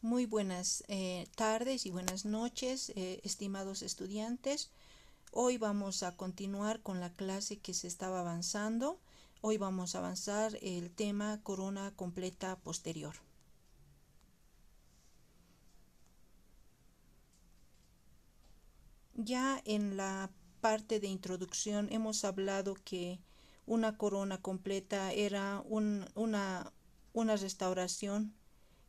Muy buenas tardes y buenas noches, estimados estudiantes. Hoy vamos a continuar con la clase que se estaba avanzando. Hoy vamos a avanzar el tema corona completa posterior. Ya en la parte de introducción hemos hablado que una corona completa era una restauración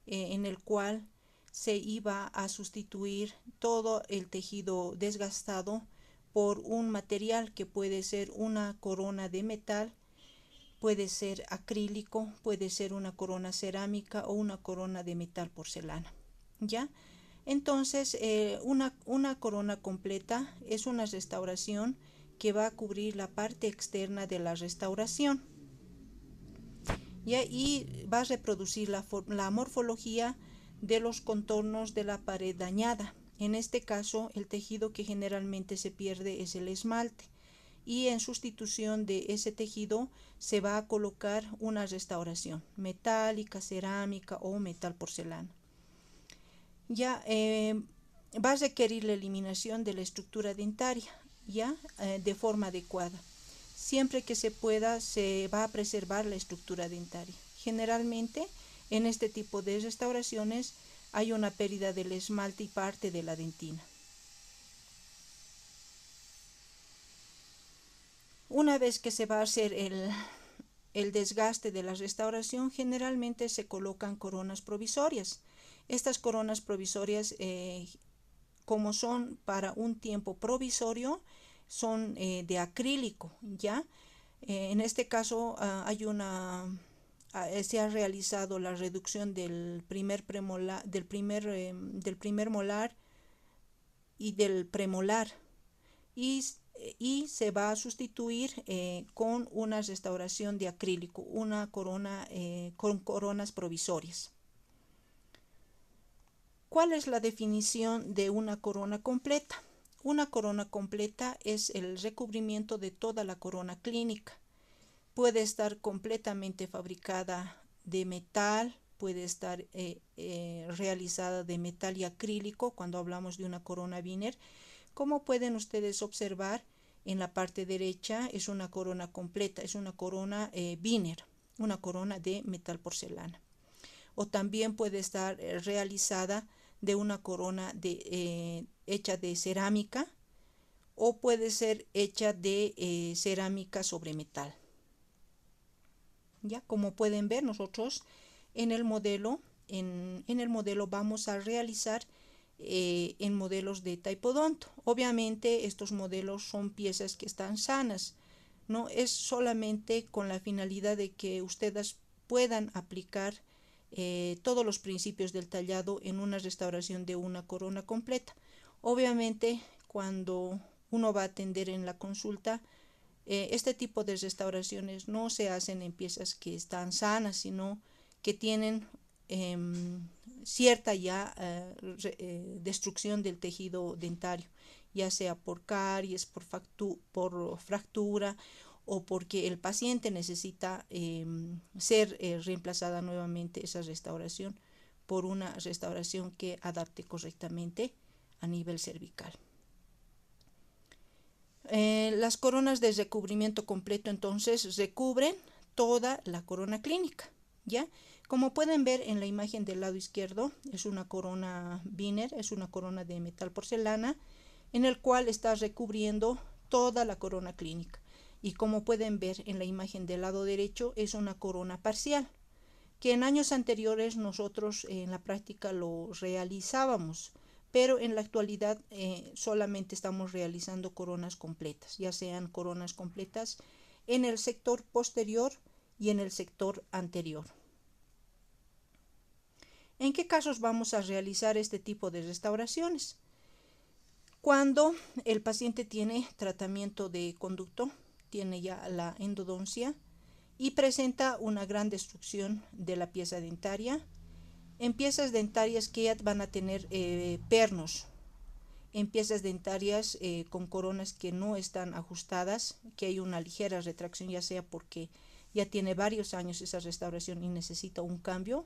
en el cual se iba a sustituir todo el tejido desgastado por un material que puede ser una corona de metal, puede ser acrílico, puede ser una corona cerámica o una corona de metal porcelana. ¿Ya? Entonces, una corona completa es una restauración que va a cubrir la parte externa de la restauración. ¿Ya? Y va a reproducir la morfología de los contornos de la pared dañada. En este caso, el tejido que generalmente se pierde es el esmalte, y en sustitución de ese tejido se va a colocar una restauración metálica, cerámica o metal porcelana. Ya va a requerir la eliminación de la estructura dentaria, ya de forma adecuada. Siempre que se pueda, se va a preservar la estructura dentaria. Generalmente, en este tipo de restauraciones hay una pérdida del esmalte y parte de la dentina. Una vez que se va a hacer el desgaste de la restauración, generalmente se colocan coronas provisorias. Estas coronas provisorias, como son para un tiempo provisorio, son de acrílico, ¿ya? En este caso se ha realizado la reducción del primer molar y del premolar, y se va a sustituir con una restauración de acrílico, una corona con coronas provisorias. ¿Cuál es la definición de una corona completa? Una corona completa es el recubrimiento de toda la corona clínica. Puede estar completamente fabricada de metal, puede estar realizada de metal y acrílico cuando hablamos de una corona Wiener. Como pueden ustedes observar, en la parte derecha es una corona completa, es una corona Wiener, una corona de metal porcelana. O también puede estar realizada de una corona hecha de cerámica, o puede ser hecha de cerámica sobre metal. Ya, como pueden ver, nosotros en el modelo vamos a realizar en modelos de taipodonto. Obviamente estos modelos son piezas que están sanas, no es solamente con la finalidad de que ustedes puedan aplicar todos los principios del tallado en una restauración de una corona completa. Obviamente, cuando uno va a atender en la consulta, este tipo de restauraciones no se hacen en piezas que están sanas, sino que tienen cierta ya destrucción del tejido dentario, ya sea por caries, por fractura, o porque el paciente necesita ser reemplazada nuevamente esa restauración por una restauración que adapte correctamente a nivel cervical. Las coronas de recubrimiento completo entonces recubren toda la corona clínica, ¿ya? Como pueden ver en la imagen del lado izquierdo, es una corona Wiener, es una corona de metal porcelana, en el cual está recubriendo toda la corona clínica. Y como pueden ver en la imagen del lado derecho, es una corona parcial, que en años anteriores nosotros en la práctica lo realizábamos, pero en la actualidad solamente estamos realizando coronas completas, ya sean coronas completas en el sector posterior y en el sector anterior. ¿En qué casos vamos a realizar este tipo de restauraciones? Cuando el paciente tiene tratamiento de conducto, tiene ya la endodoncia y presenta una gran destrucción de la pieza dentaria, en piezas dentarias que ya van a tener pernos, en piezas dentarias con coronas que no están ajustadas, que hay una ligera retracción, ya sea porque ya tiene varios años esa restauración y necesita un cambio,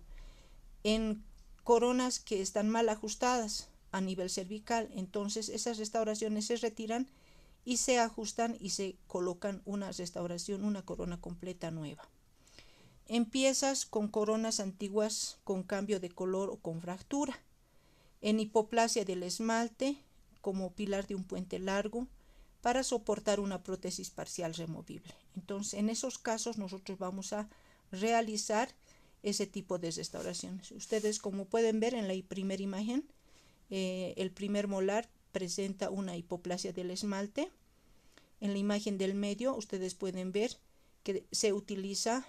en coronas que están mal ajustadas a nivel cervical. Entonces esas restauraciones se retiran y se ajustan y se colocan una restauración, una corona completa nueva. Empiezas con coronas antiguas con cambio de color o con fractura. En hipoplasia del esmalte, como pilar de un puente largo, para soportar una prótesis parcial removible. Entonces, en esos casos nosotros vamos a realizar ese tipo de restauraciones. Ustedes, como pueden ver en la primera imagen, el primer molar presenta una hipoplasia del esmalte. En la imagen del medio, ustedes pueden ver que se utiliza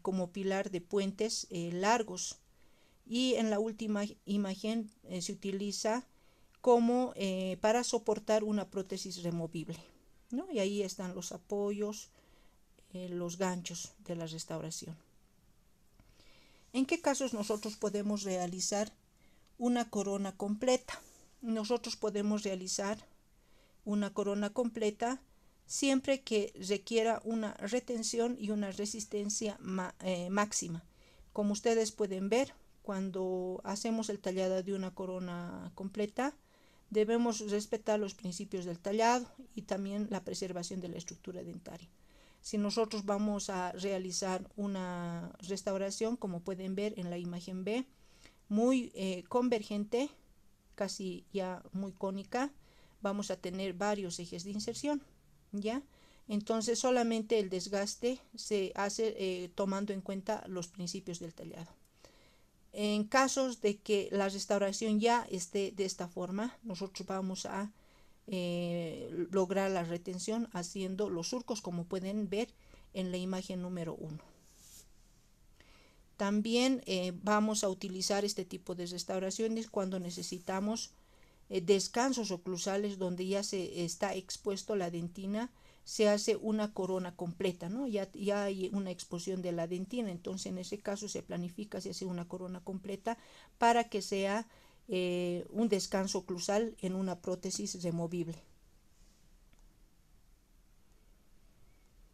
como pilar de puentes largos. Y en la última imagen se utiliza como para soportar una prótesis removible, ¿no? Y ahí están los apoyos, los ganchos de la restauración. ¿En qué casos nosotros podemos realizar una corona completa? Nosotros podemos realizar una corona completa siempre que requiera una retención y una resistencia máxima. Como ustedes pueden ver, cuando hacemos el tallado de una corona completa, debemos respetar los principios del tallado y también la preservación de la estructura dentaria. Si nosotros vamos a realizar una restauración, como pueden ver en la imagen B, muy convergente, casi ya muy cónica, vamos a tener varios ejes de inserción, ¿ya? Entonces solamente el desgaste se hace tomando en cuenta los principios del tallado. En casos de que la restauración ya esté de esta forma, nosotros vamos a lograr la retención haciendo los surcos, como pueden ver en la imagen número 1. También vamos a utilizar este tipo de restauraciones cuando necesitamos descansos oclusales donde ya se está expuesto la dentina, se hace una corona completa, ¿no? Ya hay una exposición de la dentina, entonces en ese caso se planifica, se hace una corona completa para que sea un descanso oclusal en una prótesis removible.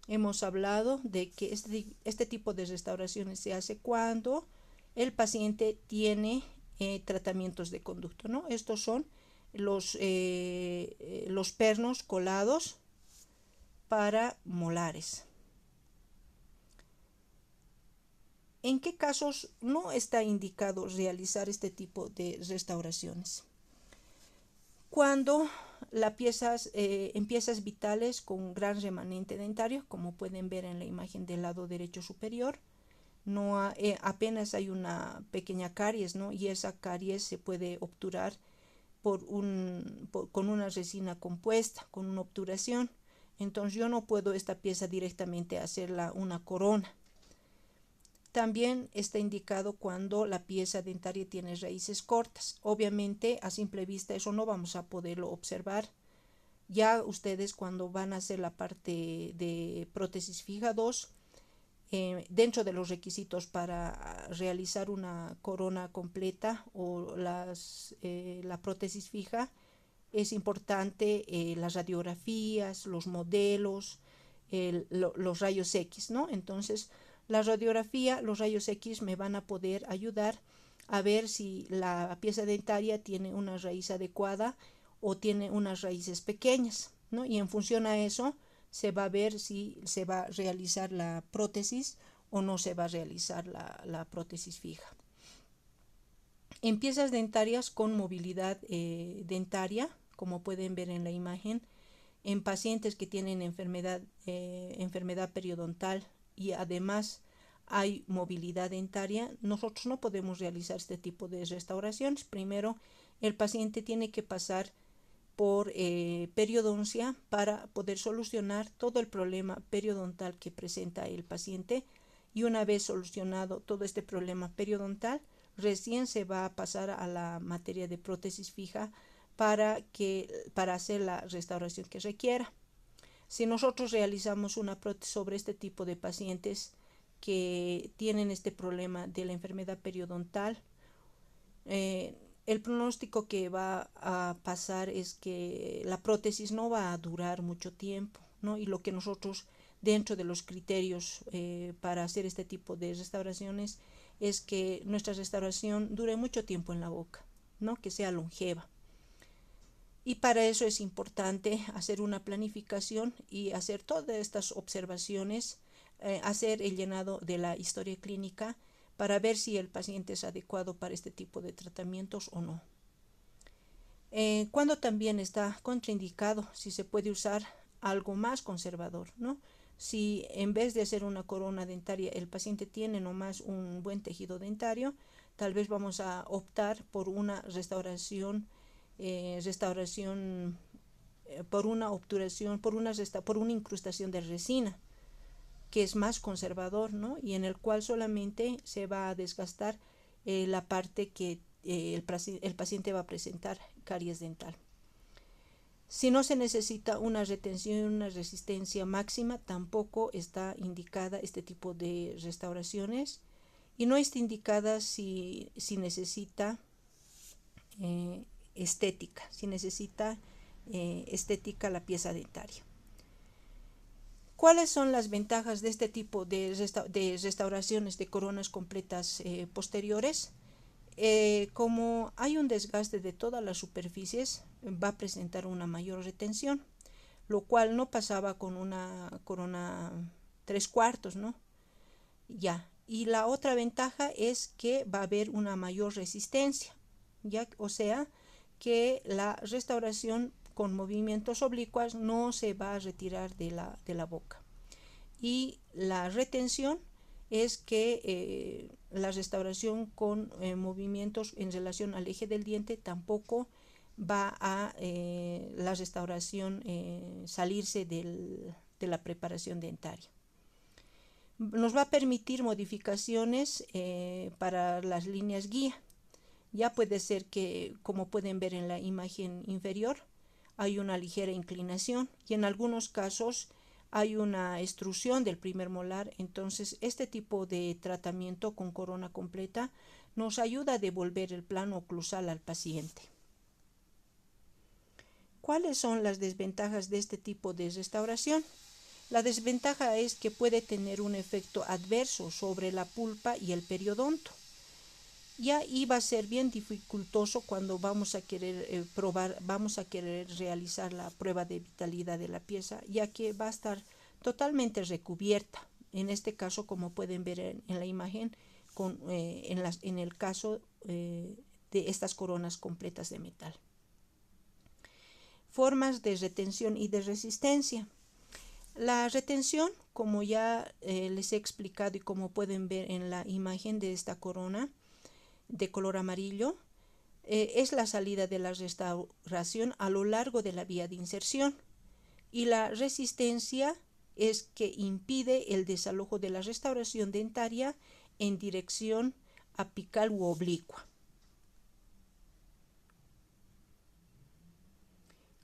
Hemos hablado de que este tipo de restauraciones se hace cuando el paciente tiene tratamientos de conducto, ¿no? Estos son los pernos colados para molares. ¿En qué casos no está indicado realizar este tipo de restauraciones? Cuando en piezas vitales con gran remanente dentario, como pueden ver en la imagen del lado derecho superior, apenas hay una pequeña caries, ¿no? Y esa caries se puede obturar con una resina compuesta, con una obturación. Entonces yo no puedo esta pieza directamente hacerla una corona. También está indicado cuando la pieza dentaria tiene raíces cortas. Obviamente a simple vista eso no vamos a poderlo observar. Ya ustedes cuando van a hacer la parte de prótesis fija 2, dentro de los requisitos para realizar una corona completa o la prótesis fija, es importante las radiografías, los modelos, los rayos X, ¿no? Entonces, la radiografía, los rayos X me van a poder ayudar a ver si la pieza dentaria tiene una raíz adecuada o tiene unas raíces pequeñas, ¿no? Y en función a eso se va a ver si se va a realizar la prótesis o no se va a realizar la prótesis fija. En piezas dentarias con movilidad dentaria, como pueden ver en la imagen, en pacientes que tienen enfermedad periodontal y además hay movilidad dentaria, nosotros no podemos realizar este tipo de restauraciones. Primero, el paciente tiene que pasar por periodoncia para poder solucionar todo el problema periodontal que presenta el paciente, y una vez solucionado todo este problema periodontal, recién se va a pasar a la materia de prótesis fija para hacer la restauración que requiera. Si nosotros realizamos una prótesis sobre este tipo de pacientes que tienen este problema de la enfermedad periodontal, el pronóstico que va a pasar es que la prótesis no va a durar mucho tiempo, ¿no? Y lo que nosotros, dentro de los criterios para hacer este tipo de restauraciones, es que nuestra restauración dure mucho tiempo en la boca, ¿no? Que sea longeva. Y para eso es importante hacer una planificación y hacer todas estas observaciones, hacer el llenado de la historia clínica para ver si el paciente es adecuado para este tipo de tratamientos o no. Cuando también está contraindicado, si se puede usar algo más conservador, ¿no? Si en vez de hacer una corona dentaria el paciente tiene nomás un buen tejido dentario, tal vez vamos a optar por una restauración por una obturación, por una incrustación de resina, que es más conservador, ¿no? Y en el cual solamente se va a desgastar la parte que el paciente va a presentar caries dental. Si no se necesita una retención y una resistencia máxima, tampoco está indicada este tipo de restauraciones, y no está indicada si necesita estética, estética la pieza dentaria. ¿Cuáles son las ventajas de este tipo de restauraciones de coronas completas posteriores? Como hay un desgaste de todas las superficies, va a presentar una mayor retención, lo cual no pasaba con una corona 3/4, ¿no? Ya. Y la otra ventaja es que va a haber una mayor resistencia, ya, o sea, que la restauración con movimientos oblicuos no se va a retirar de la boca. Y la retención es que la restauración con movimientos en relación al eje del diente tampoco va a la restauración salirse de la preparación dentaria. Nos va a permitir modificaciones para las líneas guía. Ya puede ser que, como pueden ver en la imagen inferior, hay una ligera inclinación y en algunos casos hay una extrusión del primer molar. Entonces este tipo de tratamiento con corona completa nos ayuda a devolver el plano oclusal al paciente. ¿Cuáles son las desventajas de este tipo de restauración? La desventaja es que puede tener un efecto adverso sobre la pulpa y el periodonto. Ya iba a ser bien dificultoso cuando vamos a querer vamos a querer realizar la prueba de vitalidad de la pieza, ya que va a estar totalmente recubierta. En este caso, como pueden ver en la imagen, en el caso de estas coronas completas de metal. Formas de retención y de resistencia. La retención, como ya les he explicado y como pueden ver en la imagen de esta corona de color amarillo, es la salida de la restauración a lo largo de la vía de inserción, y la resistencia es que impide el desalojo de la restauración dentaria en dirección apical u oblicua.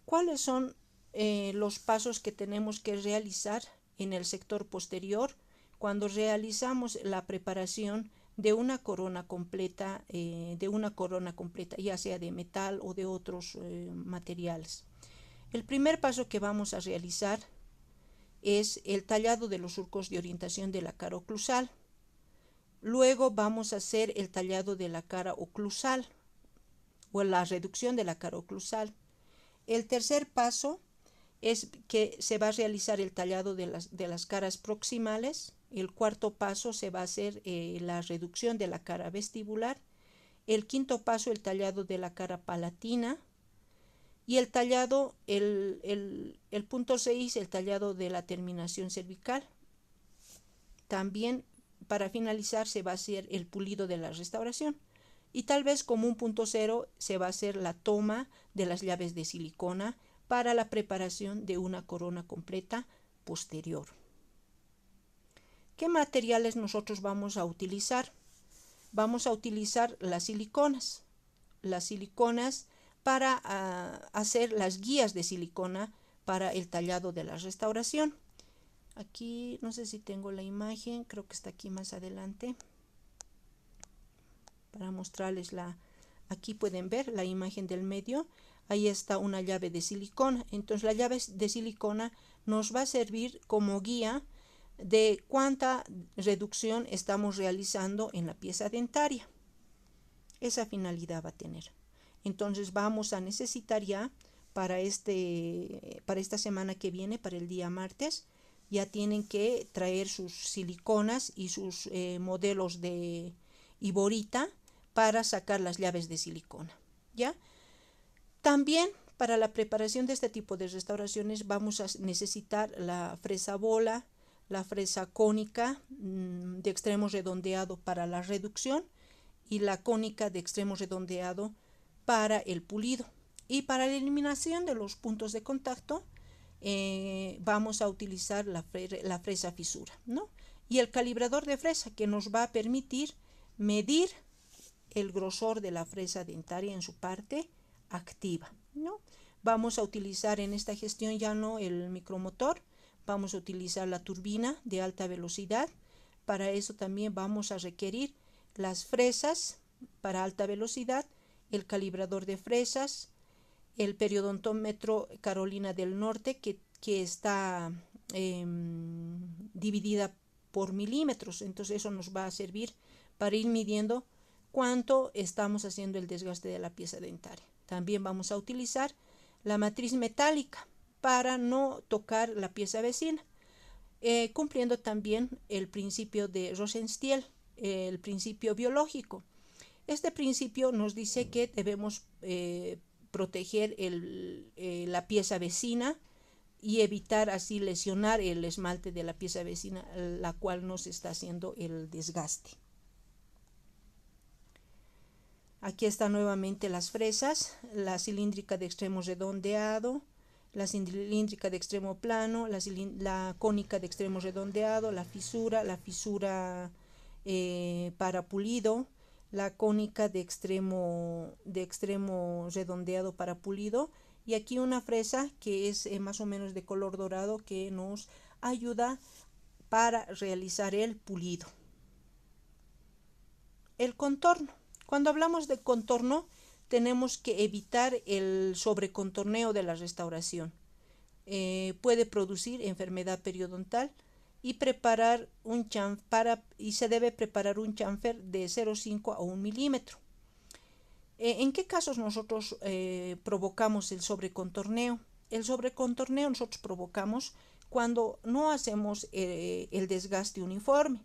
¿Cuáles son los pasos que tenemos que realizar en el sector posterior cuando realizamos la preparación de una corona completa, ya sea de metal o de otros materiales? El primer paso que vamos a realizar es el tallado de los surcos de orientación de la cara oclusal. Luego vamos a hacer el tallado de la cara oclusal o la reducción de la cara oclusal. El tercer paso es que se va a realizar el tallado de las caras proximales. El cuarto paso se va a hacer la reducción de la cara vestibular. El quinto paso, el tallado de la cara palatina. Y el tallado, el punto 6, el tallado de la terminación cervical. También, para finalizar, se va a hacer el pulido de la restauración. Y tal vez como un punto 0 se va a hacer la toma de las llaves de silicona para la preparación de una corona completa posterior. ¿Qué materiales nosotros vamos a utilizar? Vamos a utilizar las siliconas. Las siliconas para hacer las guías de silicona para el tallado de la restauración. Aquí no sé si tengo la imagen, creo que está aquí más adelante para mostrarles aquí pueden ver la imagen del medio. Ahí está una llave de silicona. Entonces la llave de silicona nos va a servir como guía de cuánta reducción estamos realizando en la pieza dentaria. Esa finalidad va a tener. Entonces vamos a necesitar ya para esta semana que viene, para el día martes, ya tienen que traer sus siliconas y sus modelos de iborita para sacar las llaves de silicona, ¿ya? También para la preparación de este tipo de restauraciones vamos a necesitar la fresa bola, la fresa cónica de extremo redondeado para la reducción y la cónica de extremo redondeado para el pulido. Y para la eliminación de los puntos de contacto vamos a utilizar la fresa fisura, ¿no? Y el calibrador de fresa, que nos va a permitir medir el grosor de la fresa dentaria en su parte activa, ¿no? Vamos a utilizar en esta gestión ya no el micromotor, vamos a utilizar la turbina de alta velocidad. Para eso también vamos a requerir las fresas para alta velocidad, el calibrador de fresas, el periodontómetro Carolina del Norte que está dividida por milímetros. Entonces eso nos va a servir para ir midiendo cuánto estamos haciendo el desgaste de la pieza dentaria. También vamos a utilizar la matriz metálica para no tocar la pieza vecina, cumpliendo también el principio de Rosenstiel, el principio biológico. Este principio nos dice que debemos proteger la pieza vecina y evitar así lesionar el esmalte de la pieza vecina, la cual nos está haciendo el desgaste. Aquí están nuevamente las fresas, la cilíndrica de extremo redondeado, la cilíndrica de extremo plano, la cónica de extremo redondeado, la fisura para pulido, la cónica de extremo redondeado para pulido, y aquí una fresa que es más o menos de color dorado que nos ayuda para realizar el pulido. El contorno. Cuando hablamos de contorno, tenemos que evitar el sobrecontorneo de la restauración. Puede producir enfermedad periodontal y se debe preparar un chamfer de 0,5 a 1 milímetro. ¿En qué casos nosotros provocamos el sobrecontorneo? El sobrecontorneo nosotros provocamos cuando no hacemos el desgaste uniforme.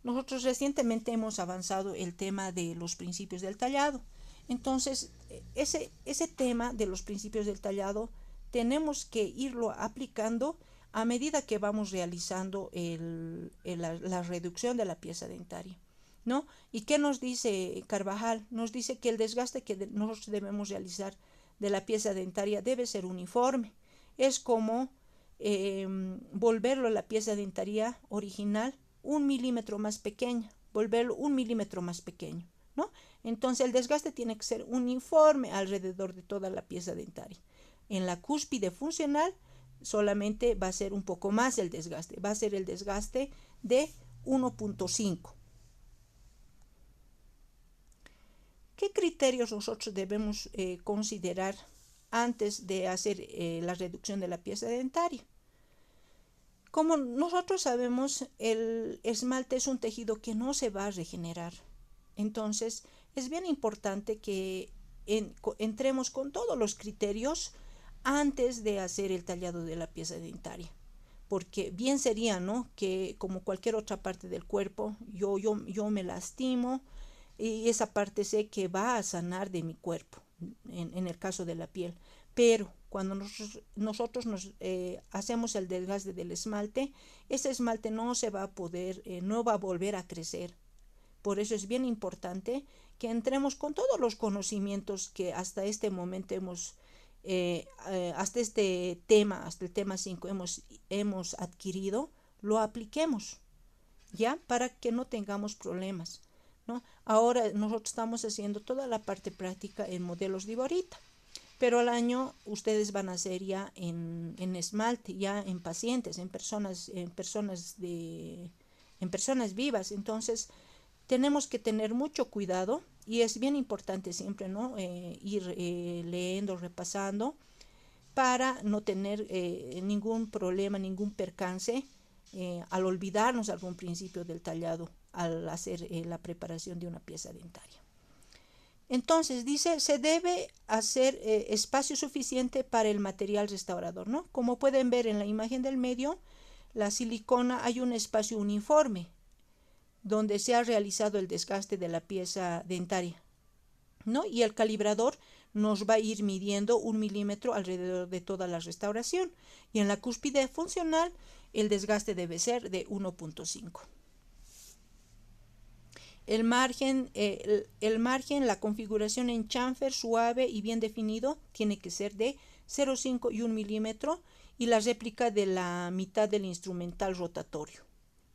Nosotros recientemente hemos avanzado el tema de los principios del tallado. Entonces, ese tema de los principios del tallado tenemos que irlo aplicando a medida que vamos realizando la reducción de la pieza dentaria, ¿no? ¿Y qué nos dice Carvajal? Nos dice que el desgaste que nosotros debemos realizar de la pieza dentaria debe ser uniforme. Es como volverlo a la pieza dentaria original 1 milímetro más pequeña, volverlo 1 milímetro más pequeño, ¿no? Entonces el desgaste tiene que ser uniforme alrededor de toda la pieza dentaria. En la cúspide funcional solamente va a ser un poco más el desgaste, va a ser el desgaste de 1.5. ¿Qué criterios nosotros debemos considerar antes de hacer la reducción de la pieza dentaria? Como nosotros sabemos, el esmalte es un tejido que no se va a regenerar. Entonces, es bien importante que entremos con todos los criterios antes de hacer el tallado de la pieza dentaria. Porque bien sería, ¿no?, que como cualquier otra parte del cuerpo, yo me lastimo y esa parte sé que va a sanar de mi cuerpo, en el caso de la piel. Pero cuando nosotros hacemos el desgaste del esmalte, ese esmalte no se va a poder, no va a volver a crecer. Por eso es bien importante que entremos con todos los conocimientos que hasta este momento hasta el tema 5 hemos adquirido, lo apliquemos, ¿ya? Para que no tengamos problemas, ¿no? Ahora nosotros estamos haciendo toda la parte práctica en modelos de iborita. Pero al año ustedes van a hacer ya en esmalte, ya en pacientes, en personas vivas. Entonces, tenemos que tener mucho cuidado y es bien importante siempre, ¿no?, ir leyendo, repasando para no tener ningún problema, ningún percance al olvidarnos algún principio del tallado al hacer la preparación de una pieza dentaria. Entonces dice, se debe hacer espacio suficiente para el material restaurador, ¿no? Como pueden ver en la imagen del medio, la silicona, hay un espacio uniforme donde se ha realizado el desgaste de la pieza dentaria, ¿no? Y el calibrador nos va a ir midiendo 1 milímetro alrededor de toda la restauración. Y en la cúspide funcional, el desgaste debe ser de 1.5. El margen, la configuración en chamfer suave y bien definido tiene que ser de 0,5 y 1 milímetro, y la réplica de la mitad del instrumental rotatorio,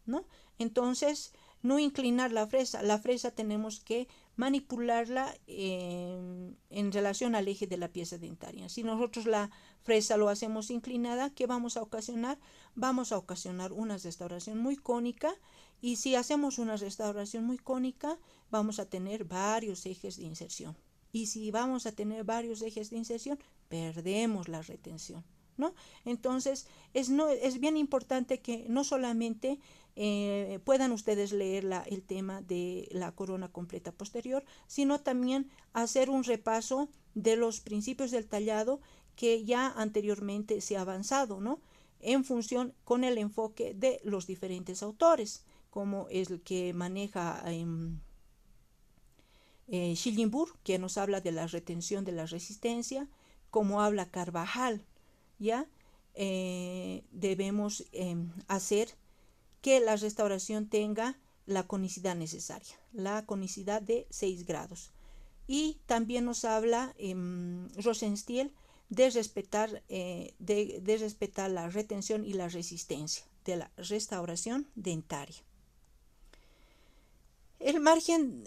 ¿no? Entonces, no inclinar la fresa tenemos que manipularla en relación al eje de la pieza dentaria. Si nosotros la fresa lo hacemos inclinada, ¿qué vamos a ocasionar? Vamos a ocasionar una restauración muy cónica, y si hacemos una restauración muy cónica, vamos a tener varios ejes de inserción. Y si vamos a tener varios ejes de inserción, perdemos la retención, ¿no? Entonces, es bien importante que no solamente puedan ustedes leer el tema de la corona completa posterior, sino también hacer un repaso de los principios del tallado que ya anteriormente se ha avanzado, ¿no? En función con el enfoque de los diferentes autores, como es el que maneja Schillinburg, que nos habla de la retención de la resistencia, como habla Carvajal, ¿ya? Debemos hacer que la restauración tenga la conicidad necesaria, la conicidad de 6 grados. Y también nos habla Rosenstiel de respetar la retención y la resistencia de la restauración dentaria. El margen,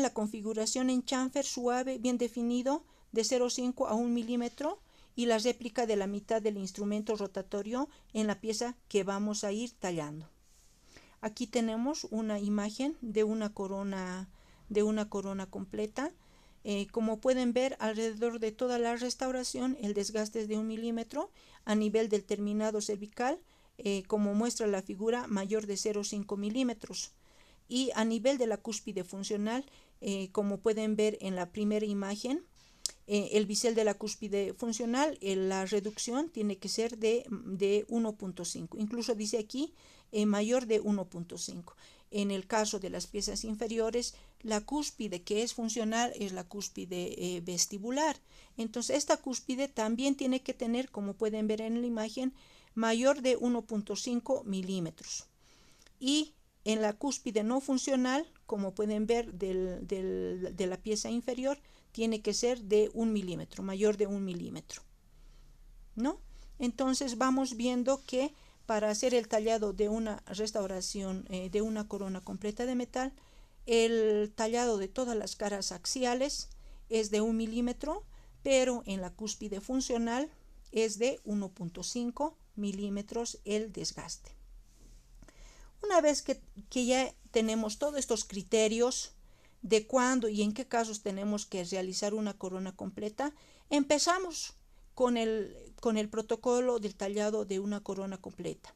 la configuración en chamfer suave, bien definido, de 0,5 a 1 milímetro, y la réplica de la mitad del instrumento rotatorio en la pieza que vamos a ir tallando. Aquí tenemos una imagen de una corona completa. Como pueden ver, alrededor de toda la restauración el desgaste es de 1 milímetro a nivel del terminado cervical, como muestra la figura, mayor de 0,5 milímetros. Y a nivel de la cúspide funcional, como pueden ver en la primera imagen, el bisel de la cúspide funcional, la reducción tiene que ser de 1.5. Incluso dice aquí mayor de 1.5. En el caso de las piezas inferiores, la cúspide que es funcional es la cúspide vestibular. Entonces, esta cúspide también tiene que tener, como pueden ver en la imagen, mayor de 1.5 milímetros. Y en la cúspide no funcional, como pueden ver de la pieza inferior, tiene que ser de 1 milímetro, mayor de 1 milímetro, ¿no? Entonces vamos viendo que para hacer el tallado de una restauración de una corona completa de metal, el tallado de todas las caras axiales es de 1 milímetro, pero en la cúspide funcional es de 1.5 milímetros el desgaste. Una vez que ya tenemos todos estos criterios de cuándo y en qué casos tenemos que realizar una corona completa, empezamos con el protocolo del tallado de una corona completa.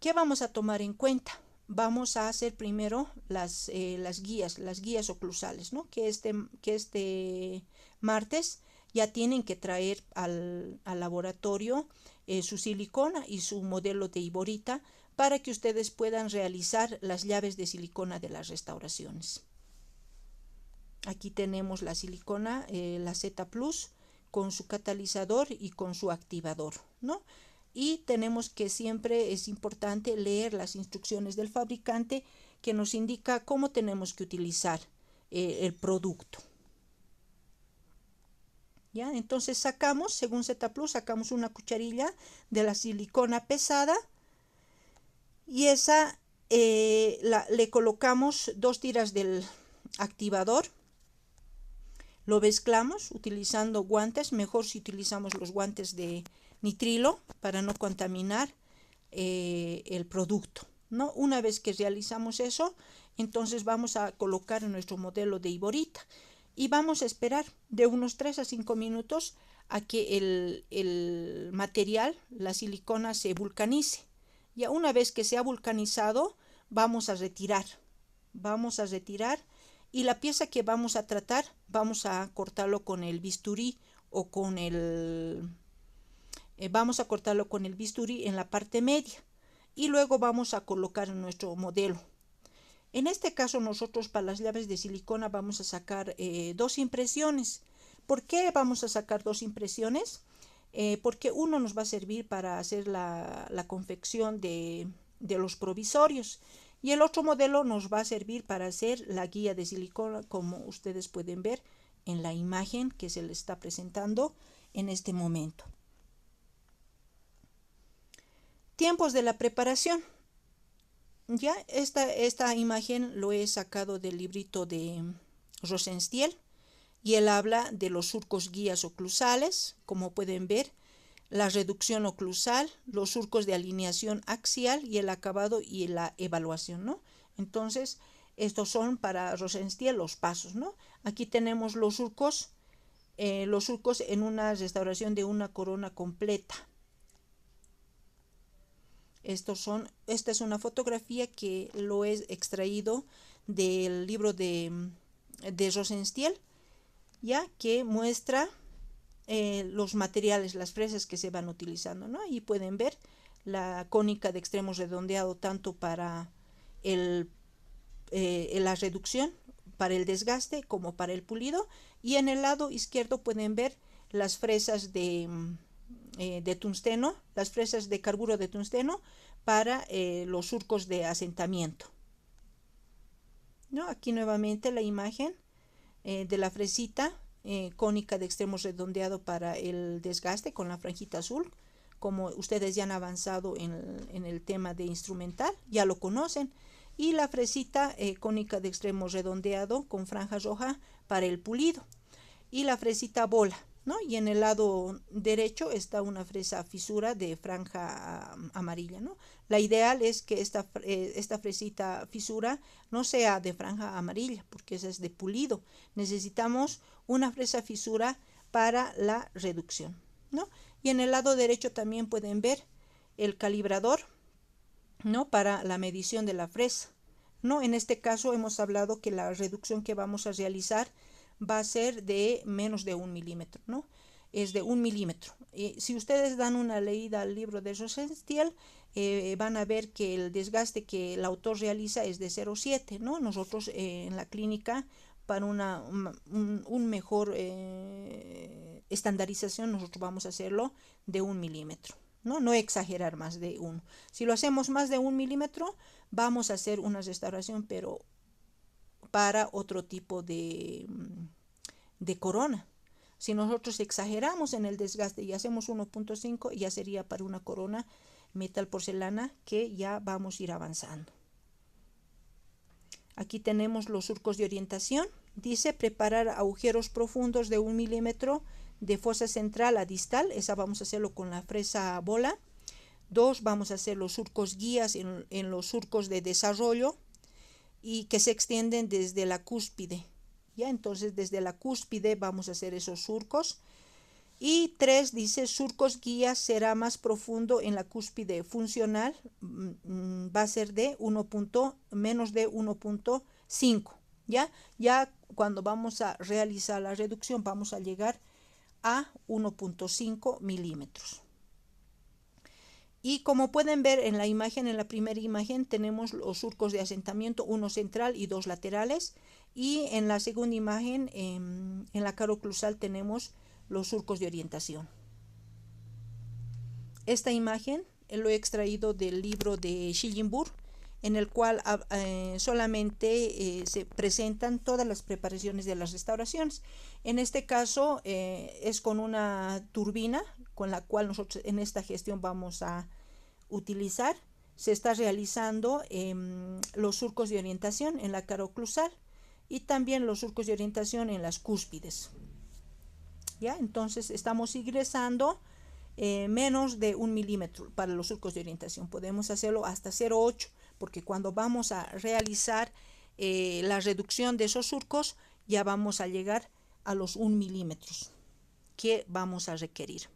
¿Qué vamos a tomar en cuenta? Vamos a hacer primero las guías oclusales, ¿no? Que este martes ya tienen que traer al laboratorio su silicona y su modelo de iborita para que ustedes puedan realizar las llaves de silicona de las restauraciones. Aquí tenemos la silicona, la Z Plus, con su catalizador y con su activador, ¿no? Y tenemos que siempre es importante leer las instrucciones del fabricante que nos indica cómo tenemos que utilizar el producto. ¿Ya? Entonces sacamos, según Z Plus, sacamos una cucharilla de la silicona pesada y esa le colocamos 2 tiras del activador. Lo mezclamos utilizando guantes, mejor si utilizamos los guantes de nitrilo para no contaminar el producto, ¿no? Una vez que realizamos eso, entonces vamos a colocar nuestro modelo de iborita y vamos a esperar de unos 3 a 5 minutos a que el material, la silicona, se vulcanice, Ya una vez que se ha vulcanizado, vamos a retirar y la pieza que vamos a tratar, vamos a cortarlo con el bisturí o con vamos a cortarlo con el bisturí en la parte media y luego vamos a colocar nuestro modelo. En este caso nosotros para las llaves de silicona vamos a sacar 2 impresiones. ¿Por qué vamos a sacar 2 impresiones? Porque uno nos va a servir para hacer la confección de los provisorios y el otro modelo nos va a servir para hacer la guía de silicona, como ustedes pueden ver en la imagen que se les está presentando en este momento. Tiempos de la preparación. Ya esta imagen lo he sacado del librito de Rosenstiel y él habla de los surcos guías oclusales, como pueden ver, la reducción oclusal, los surcos de alineación axial y el acabado y la evaluación, ¿no? Entonces, estos son para Rosenstiel los pasos, ¿no? Aquí tenemos los surcos en una restauración de una corona completa. Esta es una fotografía que lo he extraído del libro de Rosenstiel, ya que muestra los materiales, las fresas que se van utilizando, ¿no? Ahí pueden ver la cónica de extremo redondeado tanto para la reducción, para el desgaste como para el pulido, y en el lado izquierdo pueden ver las fresas de tungsteno, las fresas de carburo de tungsteno para los surcos de asentamiento, ¿no? Aquí nuevamente la imagen de la fresita cónica de extremo redondeado para el desgaste con la franjita azul. Como ustedes ya han avanzado en el tema de instrumental, ya lo conocen. Y la fresita cónica de extremo redondeado con franja roja para el pulido. Y la fresita bola, ¿no? Y en el lado derecho está una fresa fisura de franja amarilla, ¿no? La ideal es que esta fresita fisura no sea de franja amarilla, porque esa es de pulido. Necesitamos una fresa fisura para la reducción, ¿no? Y en el lado derecho también pueden ver el calibrador, ¿no? Para la medición de la fresa, ¿no? En este caso hemos hablado que la reducción que vamos a realizar va a ser de menos de 1 milímetro, ¿no? Es de 1 milímetro. Si ustedes dan una leída al libro de Rosenstiel, van a ver que el desgaste que el autor realiza es de 0,7, ¿no? Nosotros en la clínica, para un mejor estandarización, nosotros vamos a hacerlo de 1 milímetro, ¿no? No exagerar más de 1. Si lo hacemos más de 1 milímetro, vamos a hacer una restauración, pero para otro tipo de corona. Si nosotros exageramos en el desgaste y hacemos 1.5, ya sería para una corona metal porcelana que ya vamos a ir avanzando. Aquí tenemos los surcos de orientación. Dice preparar agujeros profundos de 1 milímetro de fosa central a distal. Esa vamos a hacerlo con la fresa bola. 2, vamos a hacer los surcos guías en los surcos de desarrollo y que se extienden desde la cúspide. ¿Ya? Entonces desde la cúspide vamos a hacer esos surcos. Y 3 dice surcos guías será más profundo en la cúspide funcional, va a ser de menos de 1.5. Ya cuando vamos a realizar la reducción vamos a llegar a 1.5 milímetros. Y como pueden ver en la imagen, en la primera imagen tenemos los surcos de asentamiento, uno central y 2 laterales. Y en la segunda imagen, en la cara oclusal, tenemos los surcos de orientación. Esta imagen lo he extraído del libro de Schillenburg, en el cual solamente se presentan todas las preparaciones de las restauraciones. En este caso es con una turbina con la cual nosotros en esta gestión vamos a utilizar. Se está realizando los surcos de orientación en la cara oclusal y también los surcos de orientación en las cúspides. ¿Ya? Entonces estamos ingresando menos de 1 milímetro para los surcos de orientación. Podemos hacerlo hasta 0,8 porque cuando vamos a realizar la reducción de esos surcos ya vamos a llegar a los 1 milímetros que vamos a requerir.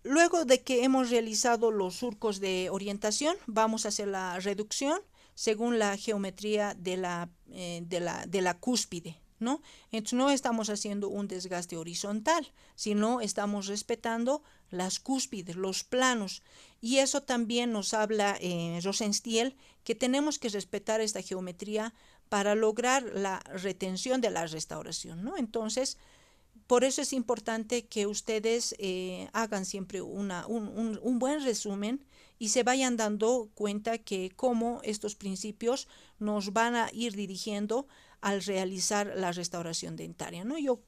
Luego de que hemos realizado los surcos de orientación, vamos a hacer la reducción según la geometría de la cúspide, ¿no? Entonces no estamos haciendo un desgaste horizontal, sino estamos respetando las cúspides, los planos. Y eso también nos habla Rosenstiel, que tenemos que respetar esta geometría para lograr la retención de la restauración, ¿no? Entonces, por eso es importante que ustedes hagan siempre un buen resumen y se vayan dando cuenta que cómo estos principios nos van a ir dirigiendo al realizar la restauración dentaria, ¿no? Yo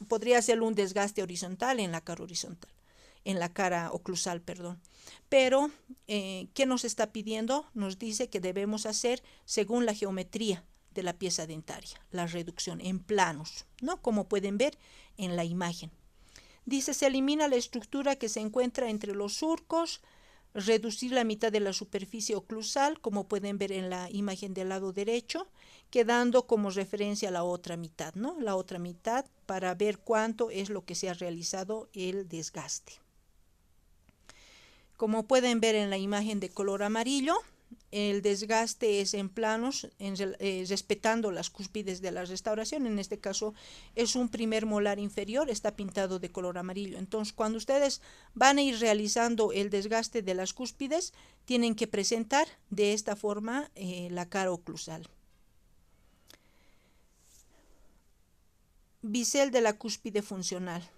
podría hacer un desgaste horizontal en la cara oclusal, perdón. Pero, ¿qué nos está pidiendo? Nos dice que debemos hacer según la geometría de la pieza dentaria, la reducción en planos, ¿no? Como pueden ver en la imagen. Dice, se elimina la estructura que se encuentra entre los surcos, reducir la mitad de la superficie oclusal, como pueden ver en la imagen del lado derecho, quedando como referencia la otra mitad, ¿no? La otra mitad para ver cuánto es lo que se ha realizado el desgaste. Como pueden ver en la imagen de color amarillo, el desgaste es en planos, respetando las cúspides de la restauración. En este caso es un primer molar inferior, está pintado de color amarillo. Entonces, cuando ustedes van a ir realizando el desgaste de las cúspides, tienen que presentar de esta forma la cara oclusal. Bisel de la cúspide funcional.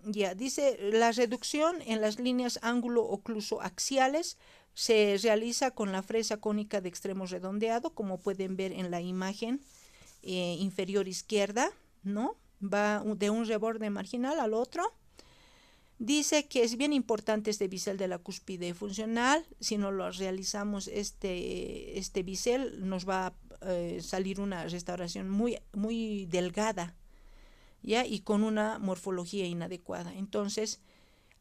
Ya, dice, la reducción en las líneas ángulo ocluso axiales se realiza con la fresa cónica de extremo redondeado, como pueden ver en la imagen inferior izquierda, ¿no? Va de un reborde marginal al otro. Dice que es bien importante este bisel de la cúspide funcional. Si no lo realizamos este bisel, nos va a salir una restauración muy delgada, ¿ya? Y con una morfología inadecuada. Entonces,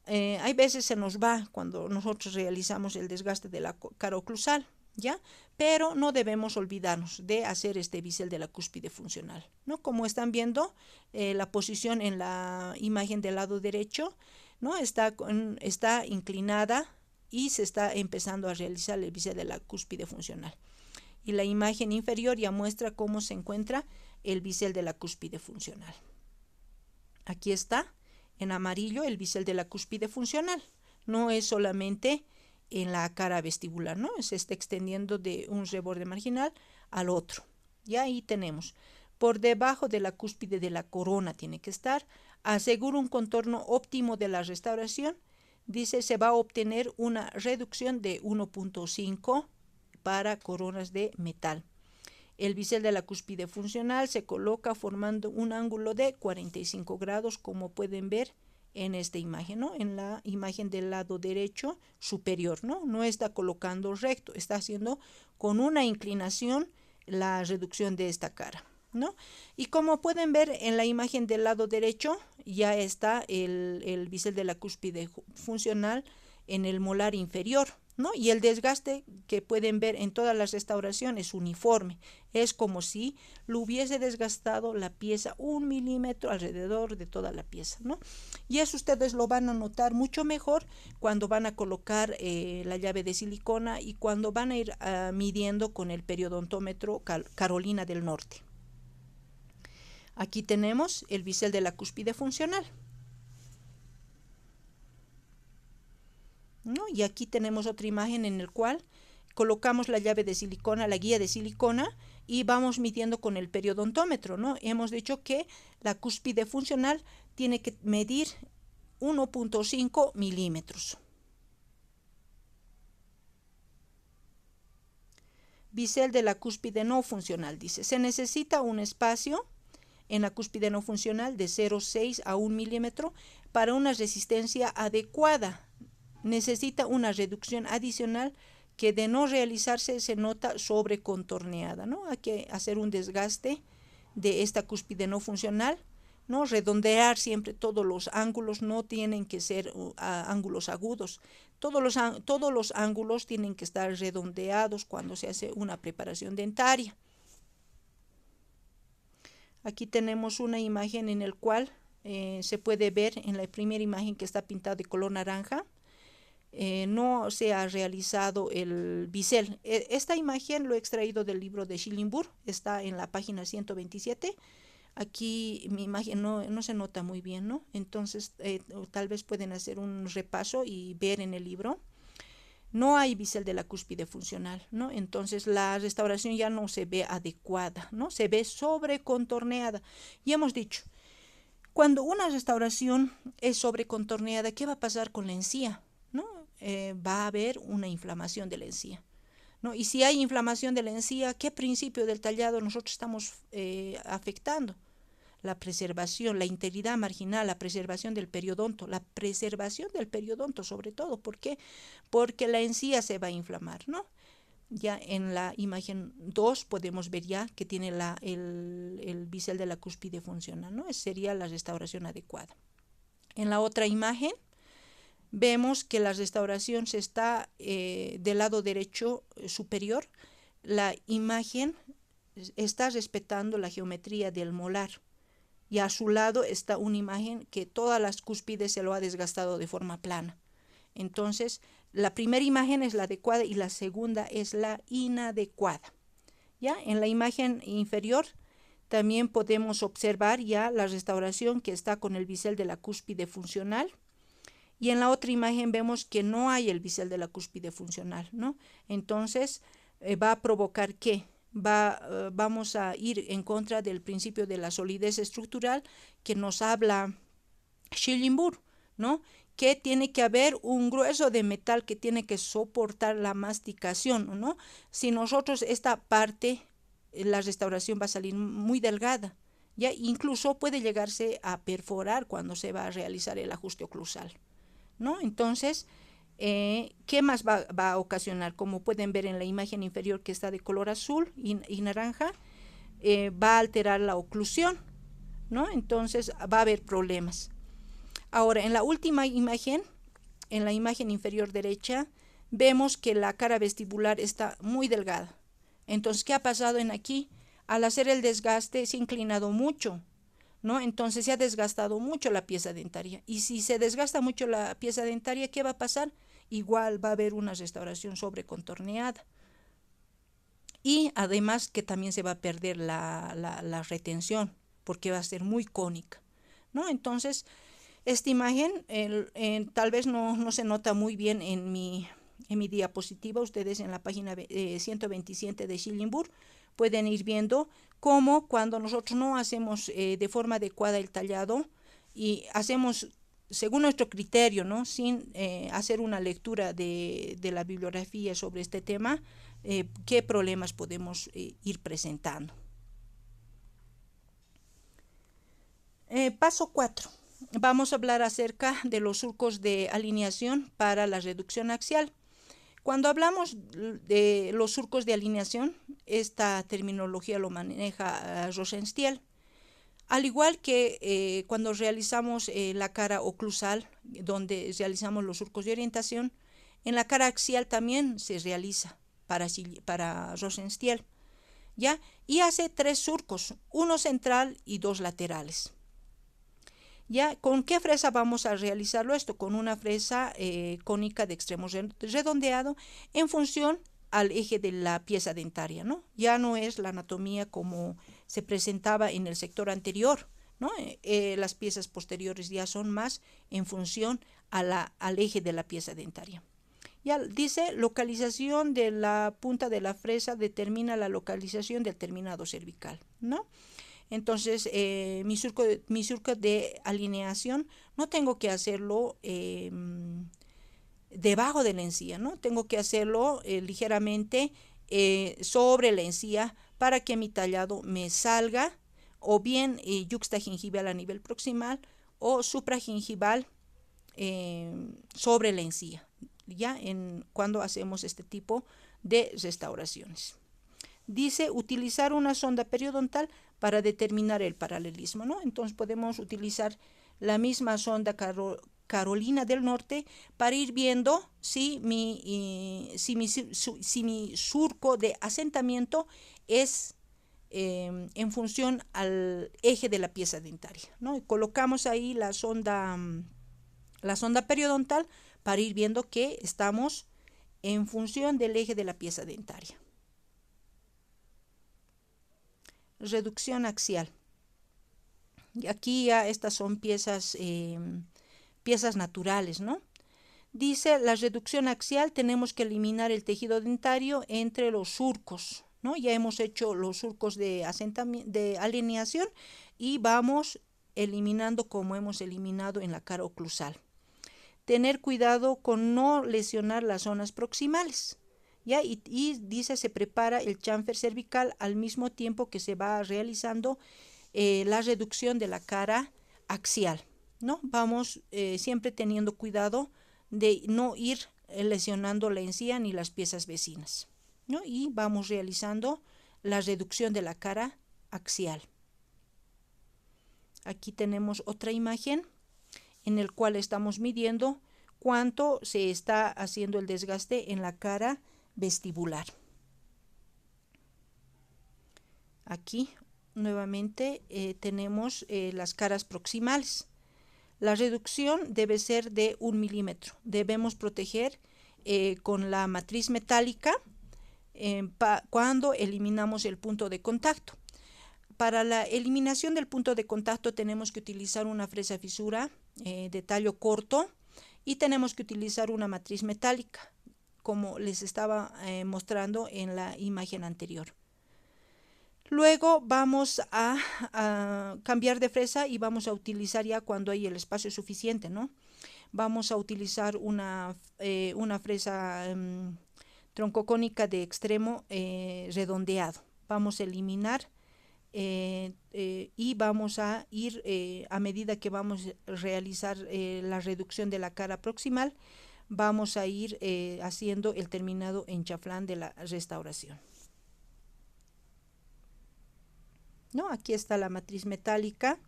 hay veces se nos va cuando nosotros realizamos el desgaste de la cara oclusal, ¿ya? Pero no debemos olvidarnos de hacer este bisel de la cúspide funcional, ¿no? Como están viendo, la posición en la imagen del lado derecho, ¿no? Está inclinada y se está empezando a realizar el bisel de la cúspide funcional. Y la imagen inferior ya muestra cómo se encuentra el bisel de la cúspide funcional. Aquí está en amarillo el bisel de la cúspide funcional. No es solamente en la cara vestibular, ¿no? Se está extendiendo de un reborde marginal al otro. Y ahí tenemos, por debajo de la cúspide de la corona tiene que estar, asegura un contorno óptimo de la restauración. Dice, se va a obtener una reducción de 1.5 para coronas de metal. El bisel de la cúspide funcional se coloca formando un ángulo de 45 grados, como pueden ver en esta imagen, ¿no? En la imagen del lado derecho superior, ¿no? No está colocando recto, está haciendo con una inclinación la reducción de esta cara, ¿no? Y como pueden ver en la imagen del lado derecho, ya está el bisel de la cúspide funcional en el molar inferior, ¿no? Y el desgaste que pueden ver en todas las restauraciones es uniforme. Es como si lo hubiese desgastado la pieza 1 milímetro alrededor de toda la pieza, ¿no? Y eso ustedes lo van a notar mucho mejor cuando van a colocar la llave de silicona y cuando van a ir midiendo con el periodontómetro Carolina del Norte. Aquí tenemos el bisel de la cúspide funcional, ¿no? Y aquí tenemos otra imagen en el cual colocamos la llave de silicona, la guía de silicona, y vamos midiendo con el periodontómetro, ¿no? Hemos dicho que la cúspide funcional tiene que medir 1.5 milímetros. Bisel de la cúspide no funcional, dice, se necesita un espacio en la cúspide no funcional de 0,6 a 1 milímetro para una resistencia adecuada. Necesita una reducción adicional que de no realizarse se nota sobrecontorneada, ¿no? Hay que hacer un desgaste de esta cúspide no funcional, ¿no? Redondear siempre todos los ángulos, no tienen que ser ángulos agudos. Todos los ángulos tienen que estar redondeados cuando se hace una preparación dentaria. Aquí tenemos una imagen en la cual se puede ver en la primera imagen que está pintada de color naranja. No se ha realizado el bisel. Esta imagen lo he extraído del libro de Schillingbur, está en la página 127. Aquí mi imagen no se nota muy bien, ¿no? Entonces, tal vez pueden hacer un repaso y ver en el libro. No hay bisel de la cúspide funcional, ¿no? Entonces la restauración ya no se ve adecuada, ¿no? Se ve sobrecontorneada. Y hemos dicho, cuando una restauración es sobrecontorneada, ¿qué va a pasar con la encía? ¿No? Va a haber una inflamación de la encía, ¿no? Y si hay inflamación de la encía, ¿qué principio del tallado nosotros estamos afectando? La preservación, la integridad marginal, la preservación del periodonto, la preservación del periodonto sobre todo. ¿Por qué? Porque la encía se va a inflamar, ¿no? Ya en la imagen 2 podemos ver ya que tiene el bisel de la cúspide funcional, ¿no? Esa sería la restauración adecuada. En la otra imagen vemos que la restauración se está del lado derecho superior. La imagen está respetando la geometría del molar. Y a su lado está una imagen que todas las cúspides se lo ha desgastado de forma plana. Entonces, la primera imagen es la adecuada y la segunda es la inadecuada. ¿Ya? En la imagen inferior también podemos observar ya la restauración que está con el bisel de la cúspide funcional. Y en la otra imagen vemos que no hay el bisel de la cúspide funcional, ¿no? Entonces, va a provocar ¿qué? Vamos a ir en contra del principio de la solidez estructural que nos habla Schillingbur, ¿no? Que tiene que haber un grueso de metal que tiene que soportar la masticación, ¿no? Si nosotros esta parte, la restauración va a salir muy delgada, ya incluso puede llegarse a perforar cuando se va a realizar el ajuste oclusal, ¿no? Entonces, ¿qué más va a ocasionar? Como pueden ver en la imagen inferior que está de color azul y naranja, va a alterar la oclusión, ¿no? Entonces va a haber problemas. Ahora, en la última imagen, en la imagen inferior derecha, vemos que la cara vestibular está muy delgada. Entonces, ¿qué ha pasado en aquí? Al hacer el desgaste se ha inclinado mucho, ¿no? Entonces se ha desgastado mucho la pieza dentaria. Y si se desgasta mucho la pieza dentaria, ¿qué va a pasar? Igual va a haber una restauración sobrecontorneada. Y además que también se va a perder la retención, porque va a ser muy cónica, ¿no? Entonces, esta imagen tal vez no se nota muy bien en mi diapositiva. Ustedes en la página 127 de Schillingbur pueden ir viendo cómo cuando nosotros no hacemos de forma adecuada el tallado y hacemos según nuestro criterio, ¿no? Sin hacer una lectura de la bibliografía sobre este tema, qué problemas podemos ir presentando. Paso 4. Vamos a hablar acerca de los surcos de alineación para la reducción axial. Cuando hablamos de los surcos de alineación, esta terminología lo maneja Rosenstiel. Al igual que cuando realizamos la cara oclusal, donde realizamos los surcos de orientación, en la cara axial también se realiza para Rosenstiel, ¿ya? Y hace 3 surcos, uno central y 2 laterales. ¿Ya? ¿Con qué fresa vamos a realizarlo esto? Con una fresa cónica de extremo redondeado en función al eje de la pieza dentaria, ¿no? Ya no es la anatomía como se presentaba en el sector anterior, ¿no? Las piezas posteriores ya son más en función al eje de la pieza dentaria. Ya dice, localización de la punta de la fresa determina la localización del terminado cervical, ¿no? Entonces, mi surco de alineación no tengo que hacerlo debajo de la encía, ¿no? Tengo que hacerlo ligeramente sobre la encía para que mi tallado me salga o bien yuxtagingival a nivel proximal o supragingival sobre la encía, ya cuando hacemos este tipo de restauraciones. Dice utilizar una sonda periodontal para determinar el paralelismo, ¿no? Entonces podemos utilizar la misma sonda Carolina del Norte para ir viendo si mi surco de asentamiento es en función al eje de la pieza dentaria, ¿no? Y colocamos ahí la sonda periodontal para ir viendo que estamos en función del eje de la pieza dentaria. Reducción axial. Y aquí ya estas son piezas naturales, ¿no? Dice, la reducción axial, tenemos que eliminar el tejido dentario entre los surcos, ¿no? Ya hemos hecho los surcos de alineación y vamos eliminando como hemos eliminado en la cara oclusal. Tener cuidado con no lesionar las zonas proximales, ¿ya? Y dice, se prepara el chamfer cervical al mismo tiempo que se va realizando la reducción de la cara axial, ¿no? Vamos siempre teniendo cuidado de no ir lesionando la encía ni las piezas vecinas, ¿no? Y vamos realizando la reducción de la cara axial. Aquí tenemos otra imagen en el cual estamos midiendo cuánto se está haciendo el desgaste en la cara vestibular. Aquí nuevamente tenemos las caras proximales. La reducción debe ser de 1 milímetro. Debemos proteger con la matriz metálica cuando eliminamos el punto de contacto. Para la eliminación del punto de contacto tenemos que utilizar una fresa fisura de tallo corto y tenemos que utilizar una matriz metálica, como les estaba mostrando en la imagen anterior. Luego vamos a cambiar de fresa y vamos a utilizar ya cuando hay el espacio suficiente, ¿no? Vamos a utilizar una fresa troncocónica de extremo redondeado. Vamos a eliminar y vamos a ir a medida que vamos a realizar la reducción de la cara proximal, vamos a ir haciendo el terminado en chaflán de la restauración. ¿No? Aquí está la matriz metálica,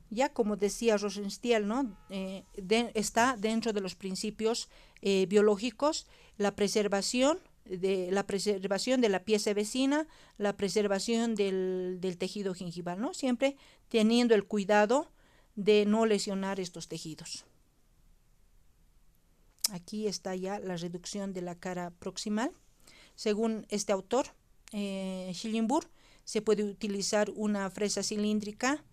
ya como decía Rosenstiel, ¿no? Está dentro de los principios biológicos la preservación de la pieza vecina, la preservación del tejido gingival, ¿no? Siempre teniendo el cuidado de no lesionar estos tejidos. Aquí está ya la reducción de la cara proximal. Según este autor, Schillenburg, se puede utilizar una fresa cilíndrica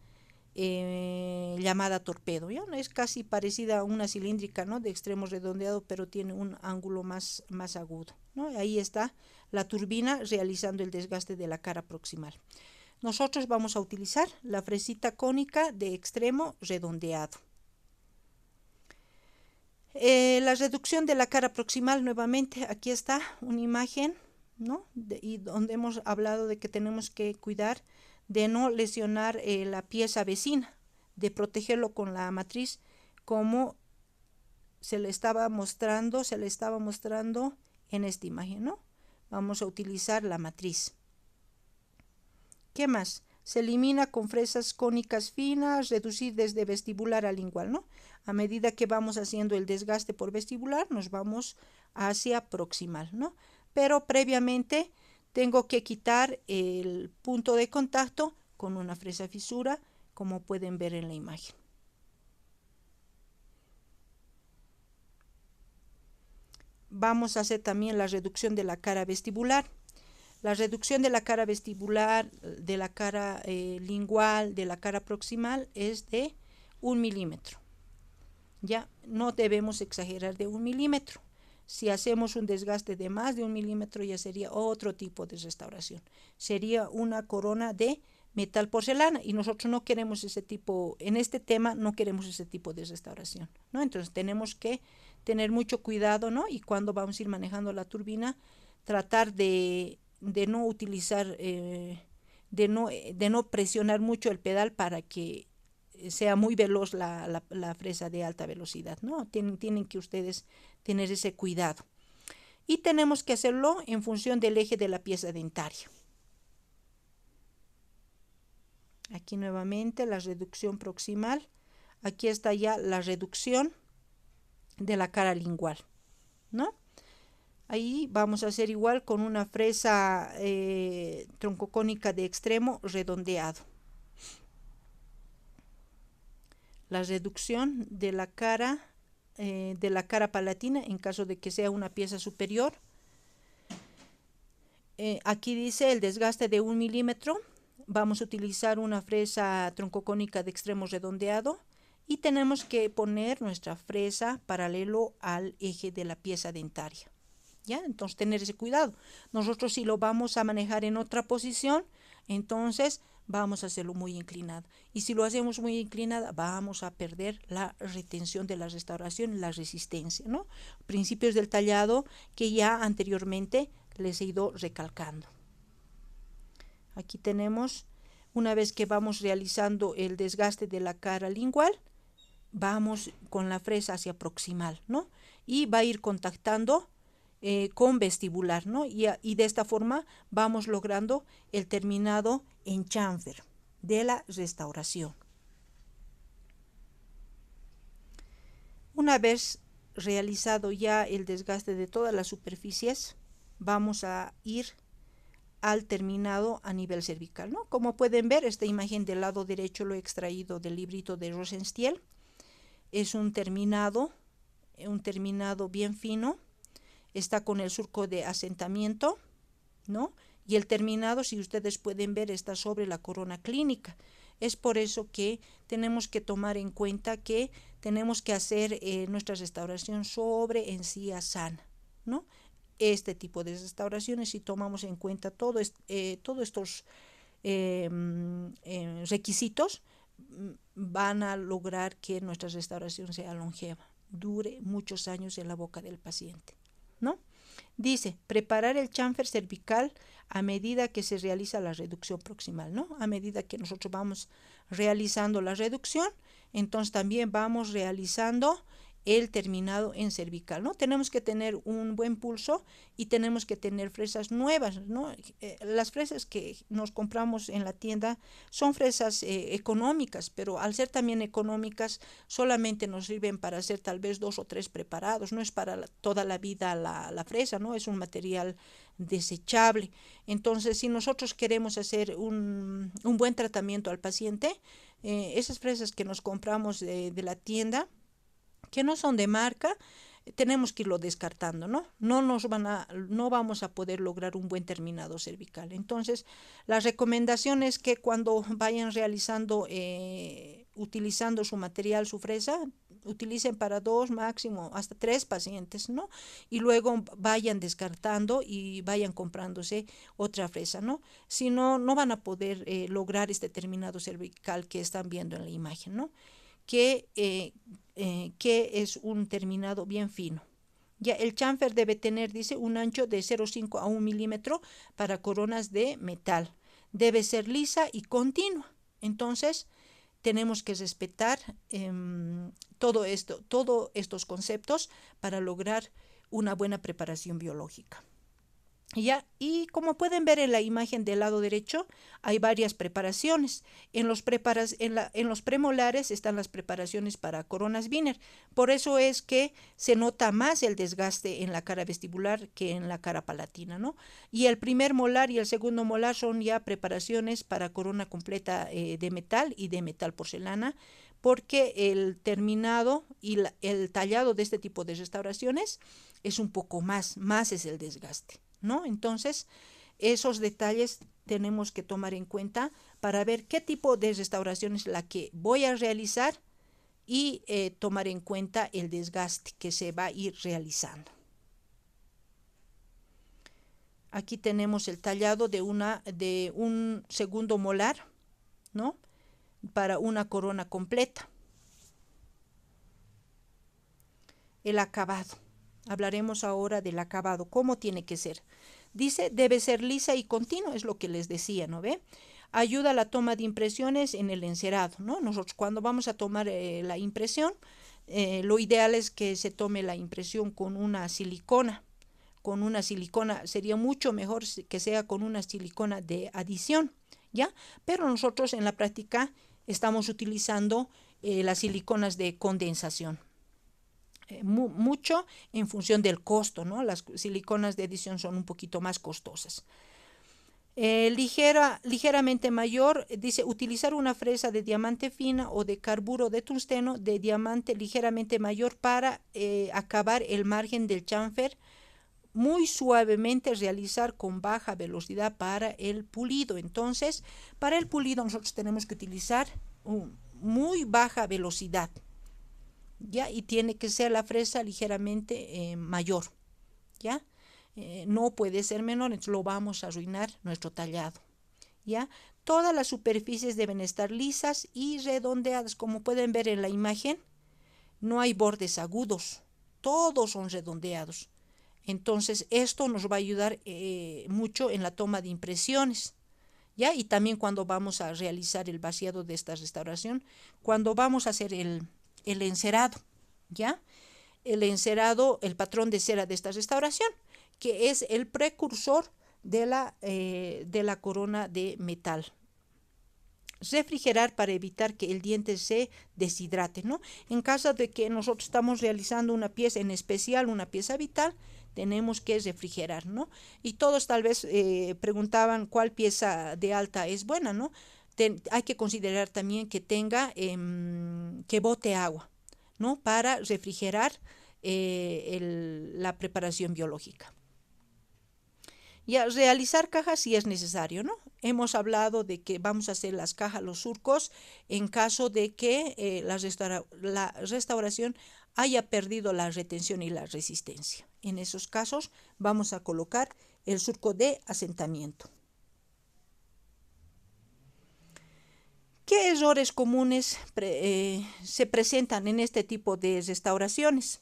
llamada torpedo, ¿ya? Es casi parecida a una cilíndrica, ¿no? De extremo redondeado, pero tiene un ángulo más agudo, ¿no? Ahí está la turbina realizando el desgaste de la cara proximal. Nosotros vamos a utilizar la fresita cónica de extremo redondeado. La reducción de la cara proximal, nuevamente, aquí está una imagen, ¿no? Y donde hemos hablado de que tenemos que cuidar de no lesionar la pieza vecina, de protegerlo con la matriz, como se le estaba mostrando en esta imagen, ¿no? Vamos a utilizar la matriz. ¿Qué más? Se elimina con fresas cónicas finas, reducir desde vestibular a lingual, ¿no? A medida que vamos haciendo el desgaste por vestibular, nos vamos hacia proximal, ¿no? Pero previamente tengo que quitar el punto de contacto con una fresa fisura, como pueden ver en la imagen. Vamos a hacer también la reducción de la cara vestibular. La reducción de la cara vestibular, de la cara lingual, de la cara proximal es de 1 milímetro. Ya no debemos exagerar de 1 milímetro. Si hacemos un desgaste de más de 1 milímetro ya sería otro tipo de restauración. Sería una corona de metal porcelana y nosotros no queremos ese tipo, en este tema no queremos ese tipo de restauración, ¿no? Entonces tenemos que tener mucho cuidado, ¿no? Y cuando vamos a ir manejando la turbina, tratar de no utilizar, de no presionar mucho el pedal para que sea muy veloz la fresa de alta velocidad, ¿no? Tienen que ustedes tener ese cuidado. Y tenemos que hacerlo en función del eje de la pieza dentaria. Aquí nuevamente la reducción proximal. Aquí está ya la reducción de la cara lingual, ¿no? Ahí vamos a hacer igual con una fresa troncocónica de extremo redondeado. La reducción de la cara palatina en caso de que sea una pieza superior. Aquí dice el desgaste de 1 milímetro. Vamos a utilizar una fresa troncocónica de extremo redondeado y tenemos que poner nuestra fresa paralelo al eje de la pieza dentaria. ¿Ya? Entonces tener ese cuidado. Nosotros si lo vamos a manejar en otra posición, entonces vamos a hacerlo muy inclinado. Y si lo hacemos muy inclinada, vamos a perder la retención de la restauración, la resistencia, ¿no? Principios del tallado que ya anteriormente les he ido recalcando. Aquí tenemos, una vez que vamos realizando el desgaste de la cara lingual, vamos con la fresa hacia proximal, ¿no? Y va a ir contactando con vestibular, ¿no? Y de esta forma vamos logrando el terminado en chamfer de la restauración. Una vez realizado ya el desgaste de todas las superficies, vamos a ir al terminado a nivel cervical, ¿no? Como pueden ver, esta imagen del lado derecho lo he extraído del librito de Rosenstiel. Es un terminado bien fino, está con el surco de asentamiento, ¿no? Y el terminado, si ustedes pueden ver, está sobre la corona clínica. Es por eso que tenemos que tomar en cuenta que tenemos que hacer nuestra restauración sobre encía sana, ¿no? Este tipo de restauraciones, si tomamos en cuenta todos estos requisitos, van a lograr que nuestra restauración sea longeva, dure muchos años en la boca del paciente, ¿no? Dice, preparar el chamfer cervical a medida que se realiza la reducción proximal, ¿no? A medida que nosotros vamos realizando la reducción, entonces también vamos realizando el terminado en cervical, ¿no? Tenemos que tener un buen pulso y tenemos que tener fresas nuevas, ¿no? Las fresas que nos compramos en la tienda son fresas económicas, pero al ser también económicas solamente nos sirven para hacer tal vez 2 o 3 preparados, no es para toda la vida la fresa, ¿no? Es un material desechable. Entonces, si nosotros queremos hacer un buen tratamiento al paciente, esas fresas que nos compramos de la tienda, que no son de marca, tenemos que irlo descartando, ¿no? No vamos a poder lograr un buen terminado cervical. Entonces, la recomendación es que cuando vayan realizando, utilizando su material, su fresa, utilicen para 2, máximo hasta 3 pacientes, ¿no? Y luego vayan descartando y vayan comprándose otra fresa, ¿no? Si no, no van a poder lograr este terminado cervical que están viendo en la imagen, ¿no? Que es un terminado bien fino. Ya el chamfer debe tener, dice, un ancho de 0,5 a 1 milímetro para coronas de metal. Debe ser lisa y continua. Entonces, tenemos que respetar todos estos conceptos para lograr una buena preparación biológica. ¿Ya? Y como pueden ver en la imagen del lado derecho, hay varias preparaciones. En los premolares están las preparaciones para coronas Wiener. Por eso es que se nota más el desgaste en la cara vestibular que en la cara palatina, ¿no? Y el primer molar y el segundo molar son ya preparaciones para corona completa de metal y de metal porcelana, porque el terminado y el tallado de este tipo de restauraciones es un poco más es el desgaste, ¿no? Entonces, esos detalles tenemos que tomar en cuenta para ver qué tipo de restauración es la que voy a realizar y tomar en cuenta el desgaste que se va a ir realizando. Aquí tenemos el tallado de un segundo molar, ¿no? Para una corona completa. El acabado. Hablaremos ahora del acabado, cómo tiene que ser. Dice, debe ser lisa y continua, es lo que les decía, ¿no ve? Ayuda a la toma de impresiones en el encerado, ¿no? Nosotros cuando vamos a tomar la impresión, lo ideal es que se tome la impresión con una silicona. Con una silicona sería mucho mejor que sea con una silicona de adición, ¿ya? Pero nosotros en la práctica estamos utilizando las siliconas de condensación. mucho en función del costo, ¿no? Las siliconas de adición son un poquito más costosas. Ligeramente mayor, dice utilizar una fresa de diamante fina o de carburo de tungsteno de diamante ligeramente mayor para acabar el margen del chanfer, muy suavemente realizar con baja velocidad para el pulido. Entonces, para el pulido nosotros tenemos que utilizar muy baja velocidad, ¿ya? Y tiene que ser la fresa ligeramente mayor, ¿ya? No puede ser menor, entonces lo vamos a arruinar nuestro tallado, ¿ya? Todas las superficies deben estar lisas y redondeadas, como pueden ver en la imagen, no hay bordes agudos, todos son redondeados. Entonces esto nos va a ayudar mucho en la toma de impresiones, ¿ya? Y también cuando vamos a realizar el vaciado de esta restauración, cuando vamos a hacer el encerado, ¿ya? El encerado, el patrón de cera de esta restauración, que es el precursor de la corona de metal. Refrigerar para evitar que el diente se deshidrate, ¿no? En caso de que nosotros estamos realizando una pieza en especial, una pieza vital, tenemos que refrigerar, ¿no? Y todos tal vez preguntaban cuál pieza de alta es buena, ¿no? Hay que considerar también que tenga, que bote agua, ¿no? Para refrigerar la preparación biológica. Y a realizar cajas si es necesario, ¿no? Hemos hablado de que vamos a hacer las cajas, los surcos, en caso de que la restauración haya perdido la retención y la resistencia. En esos casos vamos a colocar el surco de asentamiento. ¿Qué errores comunes se presentan en este tipo de restauraciones?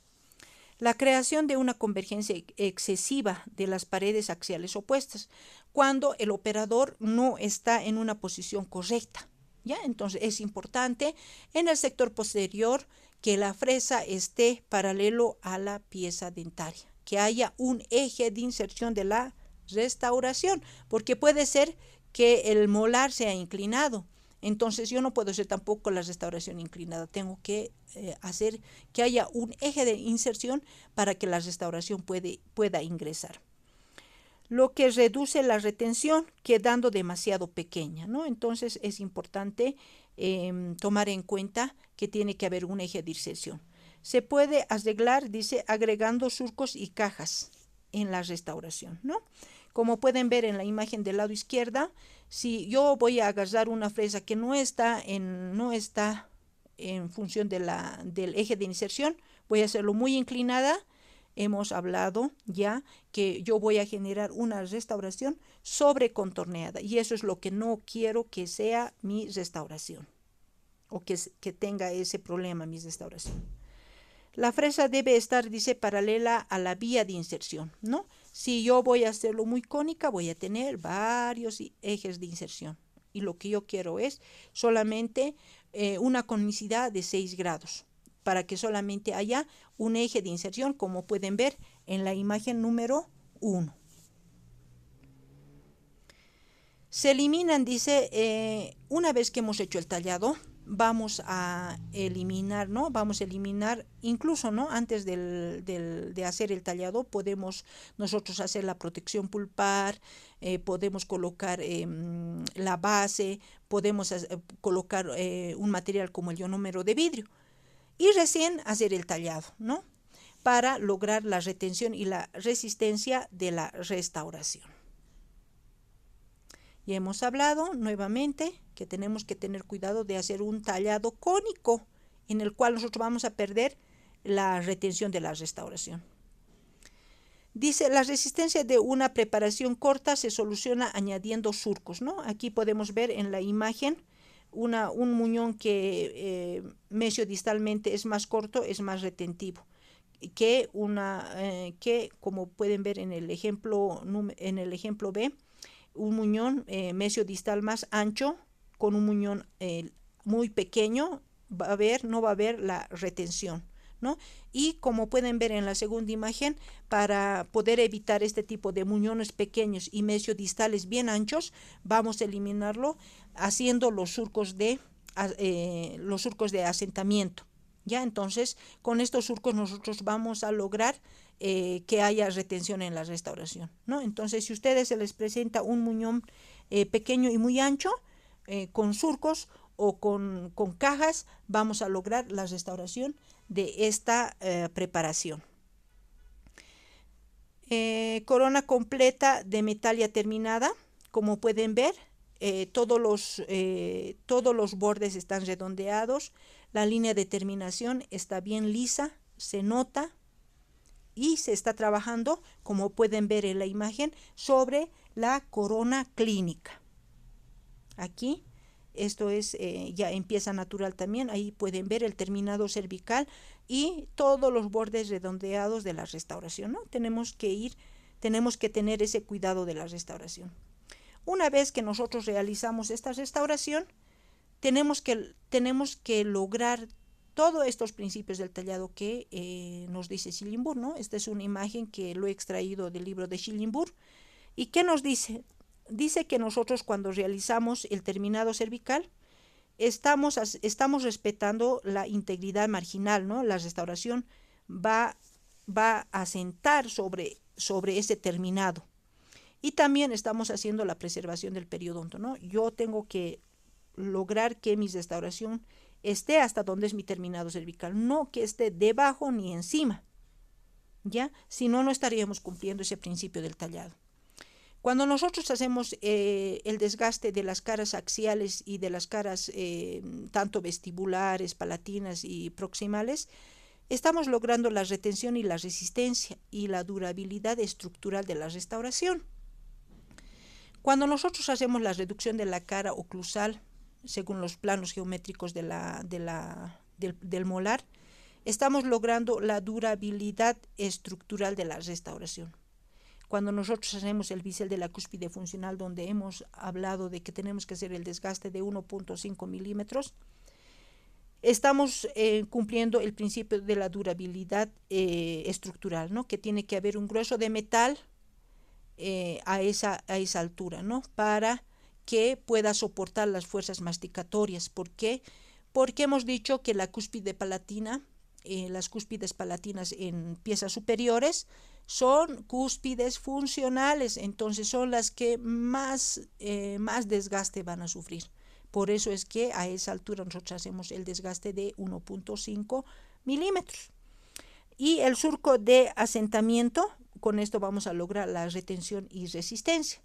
La creación de una convergencia excesiva de las paredes axiales opuestas, cuando el operador no está en una posición correcta, ¿ya? Entonces es importante en el sector posterior que la fresa esté paralelo a la pieza dentaria, que haya un eje de inserción de la restauración, porque puede ser que el molar sea inclinado. Entonces yo no puedo hacer tampoco la restauración inclinada, tengo que hacer que haya un eje de inserción para que la restauración pueda ingresar. Lo que reduce la retención quedando demasiado pequeña, ¿no? Entonces es importante tomar en cuenta que tiene que haber un eje de inserción. Se puede arreglar, dice, agregando surcos y cajas en la restauración, ¿no? Como pueden ver en la imagen del lado izquierda, si yo voy a agarrar una fresa que no está en función del eje de inserción, voy a hacerlo muy inclinada. Hemos hablado ya que yo voy a generar una restauración sobrecontorneada y eso es lo que no quiero que sea mi restauración o que tenga ese problema mi restauración. La fresa debe estar, dice, paralela a la vía de inserción, ¿no? Si yo voy a hacerlo muy cónica, voy a tener varios ejes de inserción. Y lo que yo quiero es solamente una conicidad de 6 grados, para que solamente haya un eje de inserción, como pueden ver en la imagen número 1. Se eliminan, dice, una vez que hemos hecho el tallado, vamos a eliminar, ¿no? Vamos a eliminar, incluso, ¿no? Antes de hacer el tallado, podemos nosotros hacer la protección pulpar, podemos colocar la base, podemos colocar un material como el ionómero de vidrio y recién hacer el tallado, ¿no? Para lograr la retención y la resistencia de la restauración. Y hemos hablado nuevamente que tenemos que tener cuidado de hacer un tallado cónico en el cual nosotros vamos a perder la retención de la restauración. Dice, la resistencia de una preparación corta se soluciona añadiendo surcos, ¿no? Aquí podemos ver en la imagen un muñón que mesiodistalmente es más corto, es más retentivo que como pueden ver en el ejemplo B, un muñón mesiodistal más ancho con un muñón muy pequeño no va a haber la retención, ¿no? Y como pueden ver en la segunda imagen, para poder evitar este tipo de muñones pequeños y mesiodistales bien anchos, vamos a eliminarlo haciendo los surcos de asentamiento, Ya, entonces, con estos surcos nosotros vamos a lograr que haya retención en la restauración, ¿no? Entonces, si a ustedes se les presenta un muñón pequeño y muy ancho, con surcos o con cajas, vamos a lograr la restauración de esta preparación. Corona completa de metalia terminada, como pueden ver, todos los bordes están redondeados, la línea de terminación está bien lisa, se nota y se está trabajando, como pueden ver en la imagen, sobre la corona clínica. Aquí, esto es, ya empieza natural también, ahí pueden ver el terminado cervical y todos los bordes redondeados de la restauración, ¿no? Tenemos que tener ese cuidado de la restauración. Una vez que nosotros realizamos esta restauración, tenemos que lograr todos estos principios del tallado que nos dice Schillinburg, ¿no? Esta es una imagen que lo he extraído del libro de Schillinburg. ¿Y qué nos dice? Dice que nosotros cuando realizamos el terminado cervical estamos respetando la integridad marginal, ¿no? La restauración va a sentar sobre ese terminado. Y también estamos haciendo la preservación del periodonto, ¿no? Yo tengo que lograr que mi restauración esté hasta donde es mi terminado cervical, no que esté debajo ni encima, ¿ya? Si no, no estaríamos cumpliendo ese principio del tallado. Cuando nosotros hacemos el desgaste de las caras axiales y de las caras tanto vestibulares, palatinas y proximales, estamos logrando la retención y la resistencia y la durabilidad estructural de la restauración. Cuando nosotros hacemos la reducción de la cara oclusal, según los planos geométricos del molar, estamos logrando la durabilidad estructural de la restauración. Cuando nosotros hacemos el bisel de la cúspide funcional, donde hemos hablado de que tenemos que hacer el desgaste de 1.5 milímetros, estamos cumpliendo el principio de la durabilidad estructural, ¿no? Que tiene que haber un grueso de metal a esa altura, ¿no? Para que pueda soportar las fuerzas masticatorias. ¿Por qué? Porque hemos dicho que la cúspide palatina, las cúspides palatinas en piezas superiores, son cúspides funcionales, entonces son las que más desgaste van a sufrir. Por eso es que a esa altura nosotros hacemos el desgaste de 1.5 milímetros. Y el surco de asentamiento, con esto vamos a lograr la retención y resistencia.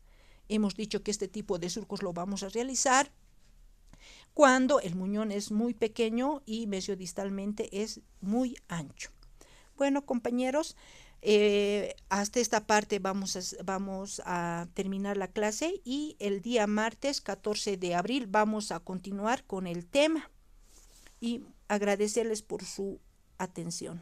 Hemos dicho que este tipo de surcos lo vamos a realizar cuando el muñón es muy pequeño y mesiodistalmente es muy ancho. Bueno, compañeros, hasta esta parte vamos a terminar la clase y el día martes 14 de abril vamos a continuar con el tema y agradecerles por su atención.